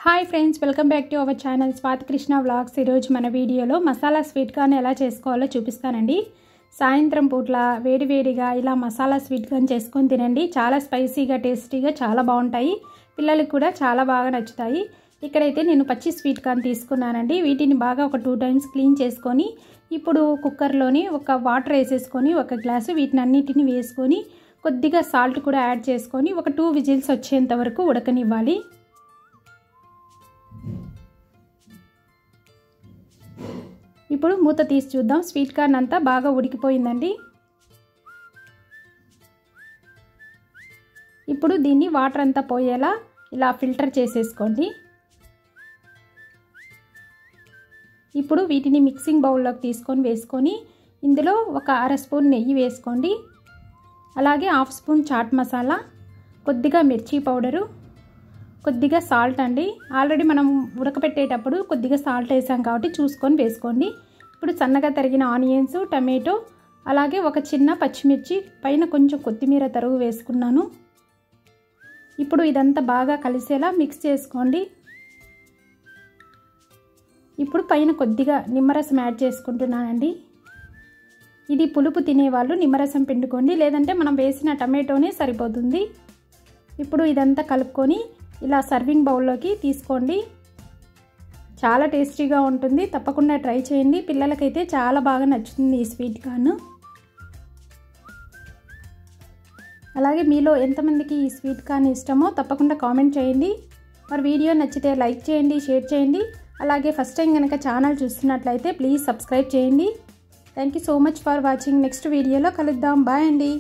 Hi friends, welcome back to our channel Swathi Krishna vlogs. ఈరోజు మన వీడియోలో మసాలా స్వీట్ కార్న్ ఎలా చేసుకోవాలో చూపిస్తానండి. సాయంత్రం పూట్ల వేడివేడిగా ఇలా మసాలా స్వీట్ కార్న్ చేసుకొని తినండి. చాలా స్పైసీగా టేస్టీగా చాలా బాగుంటాయి. పిల్లలకు కూడా చాలా బాగా నచ్చుతాయి. ఇక్కడైతే నేను పచ్చి స్వీట్ కార్న్ తీసుకున్నానండి. వీటిని బాగా ఒక 2 టైమ్స్ క్లీన్ చేసుకొని ఇప్పుడు కుక్కర్లోని ఒక వాటర్ వేసేసుకొని ఒక గ్లాసు వీటిని అన్నిటిని వేసుకొని కొద్దిగా సాల్ట్ కూడా యాడ్ చేసుకొని ఒక 2 విజిల్స్ వచ్చేంత వరకు ఉడకనివ్వాలి. ఇప్పుడు మూత తీసి చూద్దాం. స్వీట్ కార్న్ అంతా బాగా ఉడికిపోయిందండి. ఇప్పుడు దీన్ని వాటర్ అంతా పోయేలా ఇలా ఫిల్టర్ చేసేసుకోండి. ఇప్పుడు వీటిని మిక్సింగ్ బౌల్లోకి తీసుకొని వేసుకొని ఇందులో ఒక 1/2 స్పూన్ నెయ్యి వేసుకోండి. అలాగే 1/2 స్పూన్ చాట్ మసాలా, కొద్దిగా మిర్చి పౌడరు, కొద్దిగా సాల్ట్ అండి. ఆల్రెడీ మనం ఉడకపెట్టేటప్పుడు కొద్దిగా సాల్ట్ వేసాం కాబట్టి చూసుకొని వేసుకోండి. ఇప్పుడు సన్నగా తరిగిన ఆనియన్స్, టమాటో, అలాగే ఒక చిన్న పచ్చిమిర్చి, పైన కొంచెం కొత్తిమీర తరుగు వేసుకున్నాను. ఇప్పుడు ఇదంతా బాగా కలిసేలా మిక్స్ చేసుకోండి. ఇప్పుడు పైన కొద్దిగా నిమ్మరసం యాడ్ చేసుకుంటున్నానండి. ఇది పులుపు తినేవాళ్ళు నిమ్మరసం పిండుకోండి, లేదంటే మనం వేసిన టమాటోనే సరిపోతుంది. ఇప్పుడు ఇదంతా కలుపుకొని ఇలా సర్వింగ్ బౌల్లోకి తీసుకోండి. చాలా టేస్టీగా ఉంటుంది. తప్పకుండా ట్రై చేయండి. పిల్లలకైతే చాలా బాగా నచ్చుతుంది ఈ స్వీట్ కార్న్. అలాగే మీలో ఎంతమందికి ఈ స్వీట్ కార్న్ ఇష్టమో తప్పకుండా కామెంట్ చేయండి. మరి వీడియో నచ్చితే లైక్ చేయండి, షేర్ చేయండి. అలాగే ఫస్ట్ టైం కనుక ఛానల్ చూస్తున్నట్లయితే ప్లీజ్ సబ్స్క్రైబ్ చేయండి. Thank you so much for watching. Next వీడియోలో కలుద్దాం. బాయ్ అండి.